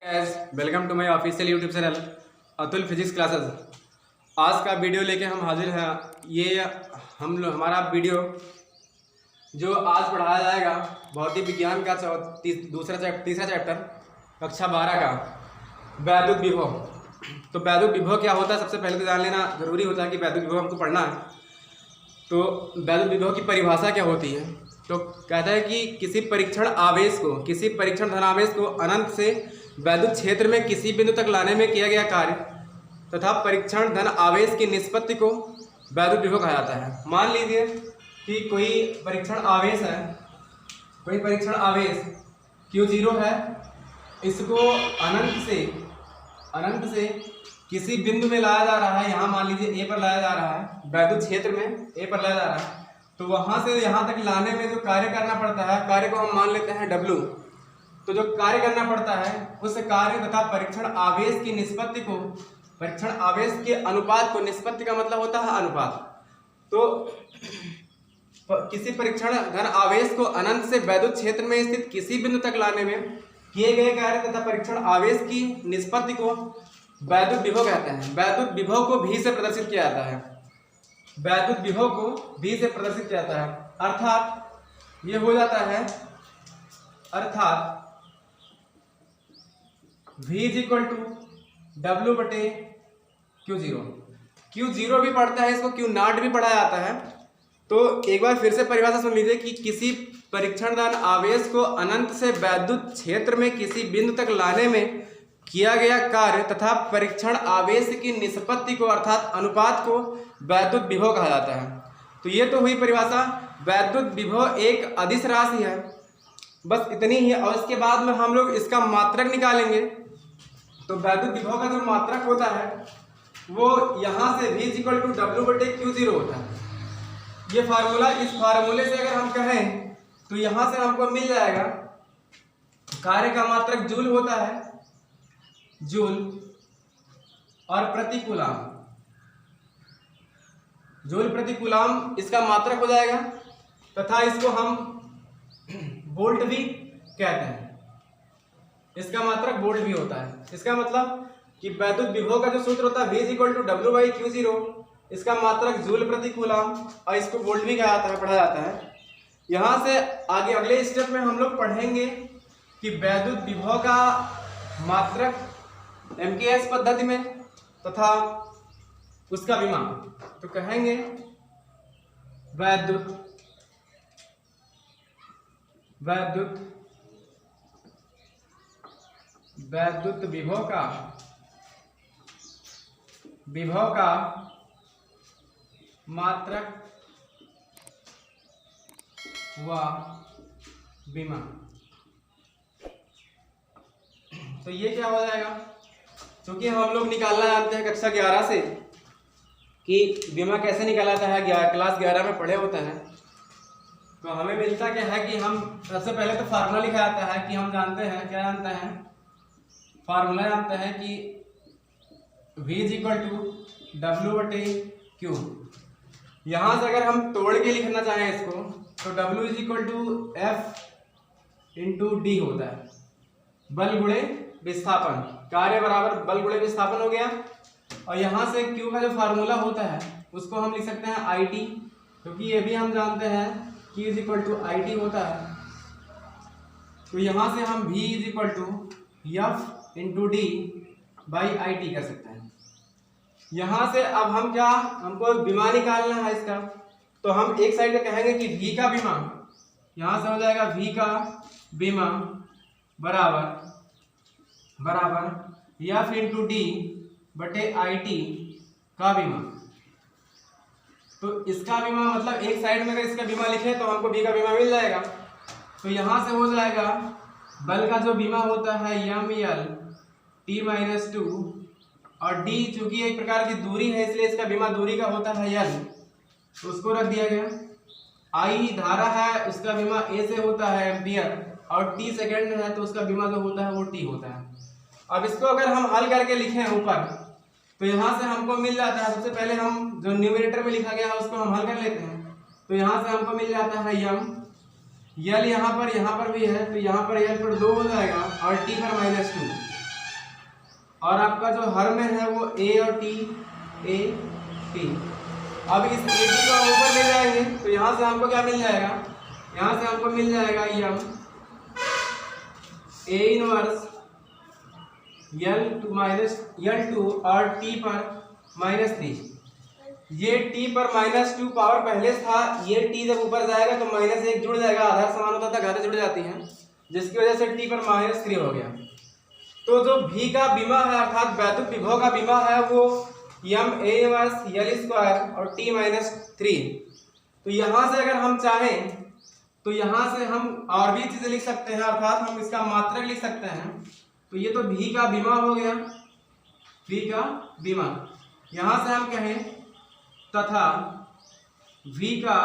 Guys, welcome to my official YouTube channel Atul physics classes. आज का video लेके हम हाजिर हैं। ये हमारा वीडियो जो आज पढ़ाया जाएगा भौतिक विज्ञान का तीसरा चैप्टर कक्षा 12 का वैद्युत विभव। तो वैद्युत विभव क्या होता है, सबसे पहले तो जान लेना जरूरी होता है कि वैद्युत विभव हमको पढ़ना है। तो वैद्युत विभव की परिभाषा क्या होती है, तो कहता है कि किसी परीक्षण धनावेश को अनंत से वैद्युत क्षेत्र में किसी बिंदु तक लाने में किया गया कार्य तथा परीक्षण धन आवेश की निष्पत्ति को वैद्युत विभव कहा जाता है। मान लीजिए कि कोई परीक्षण आवेश Q0 है, इसको अनंत से किसी बिंदु में लाया जा रहा है। यहाँ मान लीजिए A पर लाया जा रहा है, वैद्युत क्षेत्र में A पर लाया जा रहा है। तो वहाँ से यहाँ तक लाने में जो कार्य करना पड़ता है, कार्य को हम मान लेते हैं W। तो जो कार्य करना पड़ता है उस कार्य तथा परीक्षण आवेश की निष्पत्ति को, परीक्षण आवेश के अनुपात को, निष्पत्ति का मतलब होता है अनुपात। तो किसी परीक्षण धन आवेश को अनंत से वैद्युत क्षेत्र में स्थित किसी बिंदु तक लाने में किए गए कार्य तथा परीक्षण आवेश की निष्पत्ति को वैद्युत विभव कहते हैं। वैद्युत विभव को V से प्रदर्शित किया जाता है। वैद्युत विभव को V से प्रदर्शित किया जाता है। अर्थात ये हो जाता है, अर्थात V = W बटे Q0। Q0 भी पढ़ता है, इसको Q0 भी पढ़ा जाता है। तो एक बार फिर से परिभाषा सुन लीजिए कि किसी परीक्षण धन आवेश को अनंत से वैद्युत क्षेत्र में किसी बिंदु तक लाने में किया गया कार्य तथा परीक्षण आवेश की निष्पत्ति को अर्थात अनुपात को वैद्युत विभव कहा जाता है। तो ये तो हुई परिभाषा। वैद्युत विभव एक अदिश राशि है, बस इतनी ही। और इसके बाद में हम लोग इसका मात्रक निकालेंगे। तो वैद्युत विभव का जो मात्रक होता है वो यहाँ से V = W बटे Q0 होता है। ये फार्मूला, इस फार्मूले से अगर हम कहें तो यहाँ से हमको मिल जाएगा, कार्य का मात्रक जूल होता है, जूल और प्रति कूलाम, जूल प्रति कूलाम इसका मात्रक हो जाएगा। तथा इसको हम वोल्ट भी कहते हैं, इसका मात्रक वोल्ट भी होता है। इसका मतलब कि वैद्युत विभव का जो सूत्र होता है V = W/Q0, इसका मात्रक जूल प्रति कूलाम और इसको वोल्ट भी कहा जाता है, पढ़ा जाता है। यहाँ से आगे अगले स्टेप में हम लोग पढ़ेंगे कि वैद्युत विभव का मात्रक MKS पद्धति में तथा उसका विमान। तो कहेंगे वैद्युत विभव का मात्रक व विमा। तो ये क्या हो जाएगा, क्योंकि हम लोग निकालना जानते हैं कक्षा 11 से कि विमा कैसे निकाला जाता है, क्लास 11 में पढ़े होते हैं। तो हमें मिलता क्या है कि हम सबसे पहले तो फार्मूला लिखा जाता है कि हम जानते हैं, क्या जानते हैं, फार्मूला जानते हैं कि V = W बटे Q। यहाँ से अगर हम तोड़ के लिखना चाहें इसको तो W = F × D होता है, बल गुणे विस्थापन। कार्य बराबर बल गुणे विस्थापन हो गया। और यहाँ से Q का जो फार्मूला होता है उसको हम लिख सकते हैं IT, क्योंकि ये भी हम जानते हैं Q = IT होता है। तो यहाँ से हम V = F × D/IT कर सकते हैं। यहाँ से अब हम क्या, हमको विमा निकालना है इसका। तो हम एक साइड में कहेंगे कि V का विमा, यहाँ से हो जाएगा V का विमा बराबर F × D बटे IT का विमा। तो इसका विमा मतलब एक साइड में अगर इसका विमा लिखे तो हमको V का विमा मिल जाएगा। तो यहाँ से हो जाएगा बल का जो विमा होता है ML T-2 और D चूंकि एक प्रकार की दूरी है इसलिए इसका विमा दूरी का होता है L, तो उसको रख दिया गया। I धारा है, उसका विमा A से होता है एम्पियर, और T सेकेंड है तो उसका विमा जो होता है वो T होता है। अब इसको अगर हम हल करके लिखें ऊपर तो यहाँ से हमको मिल जाता है, सबसे पहले हम जो न्यूमरेटर में लिखा गया है उसको हम हल कर लेते हैं। तो यहाँ से हमको मिल जाता है M यल यहाँ पर भी है तो यहाँ पर यल पर 2 हो जाएगा और टी पर -2। और आपका जो हर में है वो ए और टी, ए टी। अब इस ए टी को ऊपर ले जाएंगे तो यहाँ से हमको क्या मिल जाएगा, यहाँ से हमको मिल जाएगा यम ए इनवर्स L2 और टी पर -3। ये टी पर -2 पावर पहले था, ये टी जब ऊपर जाएगा तो -1 जुड़ जाएगा, आधार समान होता था, घातें जुड़ जाती हैं, जिसकी वजह से टी पर -3 हो गया। तो जो भी का बीमा है अर्थात वैद्युत विभव का बीमा है वो यम ए इनवर्स L² और टी -3। तो यहाँ से अगर हम चाहें तो यहाँ से हम और भी चीजें लिख सकते हैं, अर्थात हम इसका मात्रक लिख सकते हैं। तो ये तो भी का बीमा हो गया, भी का बीमा। यहाँ से हम कहें तथा v का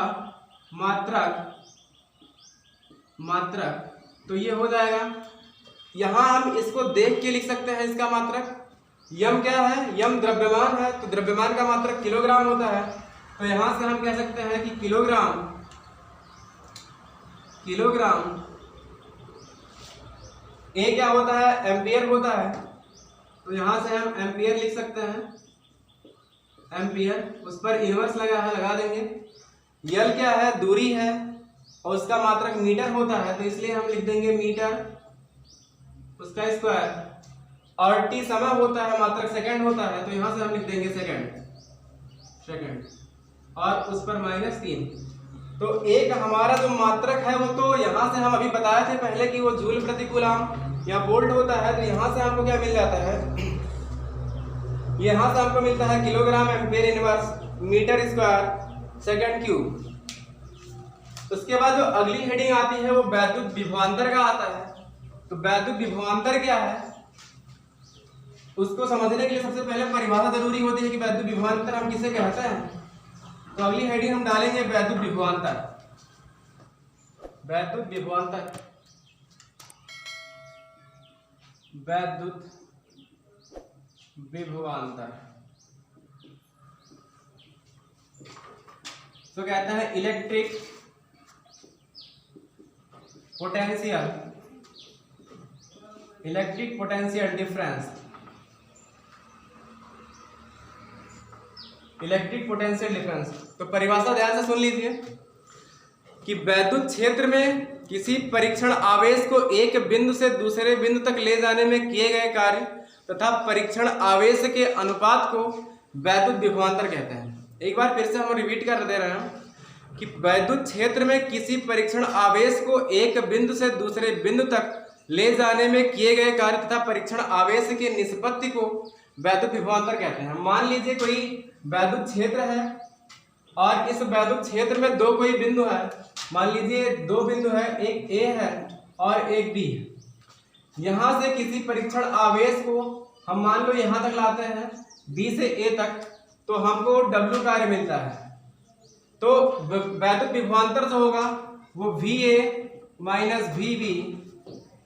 मात्रक तो ये हो जाएगा। यहाँ हम इसको देख के लिख सकते हैं इसका मात्रक। यम क्या है, यम द्रव्यमान है, तो द्रव्यमान का मात्रक किलोग्राम होता है। तो यहाँ से हम कह सकते हैं कि किलोग्राम ए क्या होता है, एम्पियर होता है। तो यहाँ से हम एम्पियर लिख सकते हैं, एम्पियर, उस पर इनवर्स लगा देंगे। यल क्या है, दूरी है, और उसका मात्रक मीटर होता है, तो इसलिए हम लिख देंगे मीटर, उसका स्क्वायर। और टी समय होता है, मात्रक सेकंड होता है, तो यहाँ से हम लिख देंगे सेकंड, और उस पर -3। तो एक हमारा जो मात्रक है वो तो यहाँ से हम अभी बताए थे पहले कि वो जूल प्रति कूलम या वोल्ट होता है। तो यहाँ से हमको क्या मिल जाता है, यहाँ से हमको मिलता है kilogram ampere inverse metre square second cube. उसके बाद जो अगली हेडिंग आती है वो वैद्युत विभवांतर का आता है। तो वैद्युत विभवांतर क्या है, उसको समझने के लिए सबसे पहले परिभाषा जरूरी होती है कि वैद्युत विभवांतर हम किसे कहते हैं। तो अगली हेडिंग हम डालेंगे वैद्युत विभवांतर। तो कहते हैं इलेक्ट्रिक पोटेंशियल डिफरेंस। तो परिभाषा ध्यान से सुन लीजिए कि वैद्युत क्षेत्र में किसी परीक्षण आवेश को एक बिंदु से दूसरे बिंदु तक ले जाने में किए गए कार्य तथा परीक्षण आवेश के अनुपात को वैद्युत विभवांतर कहते हैं। एक बार फिर से हम रिपीट कर दे रहे हैं कि वैद्युत क्षेत्र में किसी परीक्षण आवेश को एक बिंदु से दूसरे बिंदु तक ले जाने में किए गए कार्य तथा परीक्षण आवेश के निष्पत्ति को वैद्युत विभवांतर कहते हैं। मान लीजिए कोई वैद्युत क्षेत्र है और इस वैद्युत क्षेत्र में दो कोई बिंदु है, मान लीजिए दो बिंदु है, एक ए है और एक बी है। यहाँ से किसी परीक्षण आवेश को हम मान लो यहाँ तक लाते हैं, बी से ए तक, तो हमको W कार्य मिलता है। तो वैद्युत विभवांतर जो होगा वो VA माइनस VB,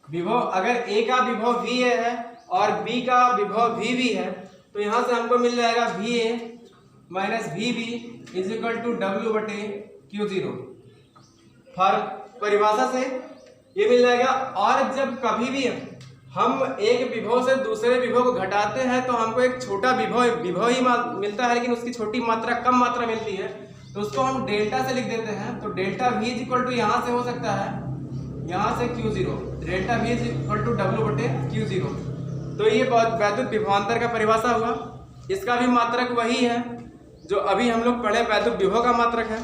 विभव अगर A का विभव VA है और B का विभव VB है तो यहाँ से हमको मिल जाएगा VA minus VB is equal to W/Q0। परिभाषा से ये मिल जाएगा। और जब कभी भी हम एक विभव से दूसरे विभव को घटाते हैं तो हमको एक छोटा विभव ही मिलता है, लेकिन उसकी छोटी मात्रा कम मात्रा मिलती है, तो उसको हम डेल्टा से लिख देते हैं। तो delta V is equal to यहाँ से हो सकता है, यहाँ से Q0, delta V is equal to W/Q0। तो ये वैद्युत विभवांतर का परिभाषा हुआ। इसका भी मात्रक वही है जो अभी हम लोग पढ़े, वैद्युत विभव का मात्रक है।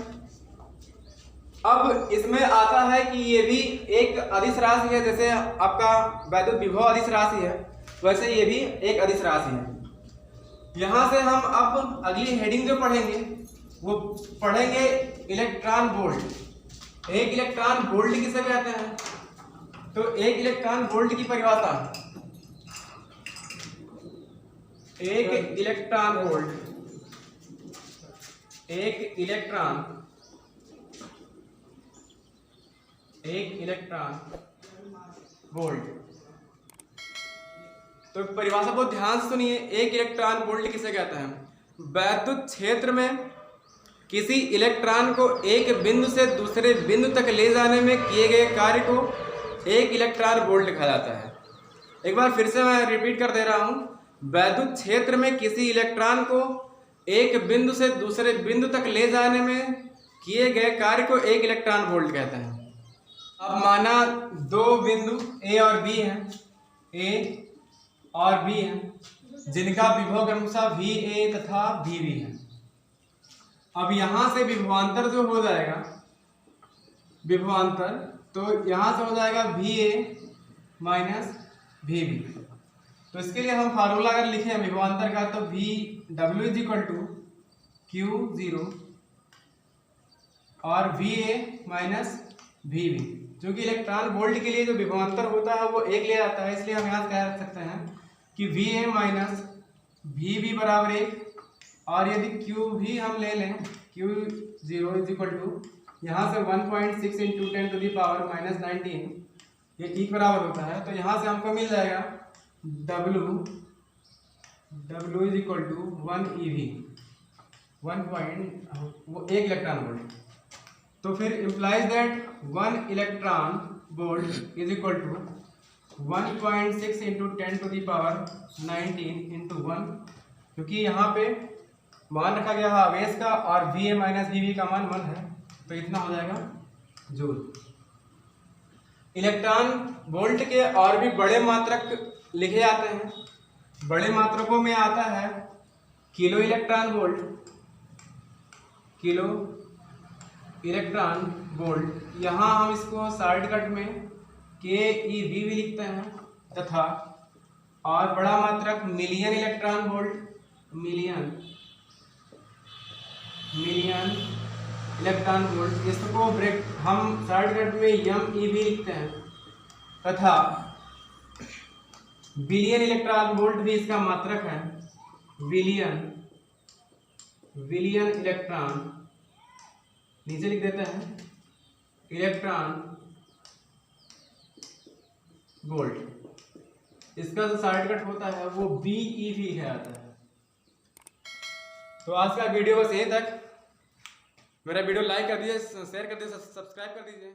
अब इसमें आता है कि ये भी एक अदिश राशि है, जैसे आपका वैद्युत विभव अदिश राशि है वैसे ये भी एक अदिश राशि है। यहाँ से हम अब अगली हेडिंग जो पढ़ेंगे वो पढ़ेंगे इलेक्ट्रॉन वोल्ट। एक इलेक्ट्रॉन वोल्ट किसे कहते हैं, तो एक इलेक्ट्रॉन वोल्ट की परिभाषा, एक इलेक्ट्रॉन वोल्ट। तो परिभाषा बहुत ध्यान से सुनिए। एक इलेक्ट्रॉन वोल्ट किसे कहते हैं, वैद्युत क्षेत्र में किसी इलेक्ट्रॉन को एक बिंदु से दूसरे बिंदु तक ले जाने में किए गए कार्य को एक इलेक्ट्रॉन वोल्ट कहा जाता है। एक बार फिर से मैं रिपीट कर दे रहा हूँ वैद्युत क्षेत्र में किसी इलेक्ट्रॉन को एक बिंदु से दूसरे बिंदु तक ले जाने में किए गए कार्य को 1 इलेक्ट्रॉन वोल्ट कहते हैं। अब माना दो बिंदु ए और बी हैं, ए और बी हैं, जिनका विभव क्रमशः वी ए तथा वी बी है। अब यहाँ से विभवांतर जो हो जाएगा, विभवांतर तो यहाँ से हो जाएगा V A minus V B. तो इसके लिए हम फार्मूला अगर लिखें विभवांतर का तो V W is equal to Q zero और V A minus V B, जो कि इलेक्ट्रॉन वोल्ट के लिए जो विभवांतर होता है वो 1 लिया जाता है। इसलिए हम यहाँ कह सकते हैं कि V A minus V B बराबर 1, और यदि क्यू भी हम ले लें, Q zero is equal to यहाँ से 1.6 into 10 to the power minus 19, ये ठीक बराबर होता है। तो यहाँ से हमको मिल जाएगा W is equal to 1 EV, 1 electron volt. तो फिर implies that 1 electron volt is equal to 1.6 into 10 to the power 19 into 1, क्योंकि यहाँ पे मान रखा गया है आवेश का और V A minus V B का मान 1 है, तो इतना हो जाएगा जूल। इलेक्ट्रॉन वोल्ट के और भी बड़े मात्रक लिखे जाते हैं। बड़े मात्रकों में आता है kilo electron volt, kilo electron volt. यहाँ हम इसको शॉर्टकट में KeV भी लिखते हैं, तथा और बड़ा मात्रक million electron volt, million electron volt, इसको ब्रेक हम शॉर्टकट में MeV लिखते हैं, तथा बिलियन इलेक्ट्रॉन वोल्ट भी इसका मात्रक है। बिलियन इलेक्ट्रॉन नीचे लिख देते हैं इलेक्ट्रॉन वोल्ट। इसका जो शॉर्टकट होता है वो BeV है आता है। तो आज का वीडियो बस यहीं तक। मेरा वीडियो लाइक कर दीजिए, शेयर कर दीजिए, सब्सक्राइब कर दीजिए।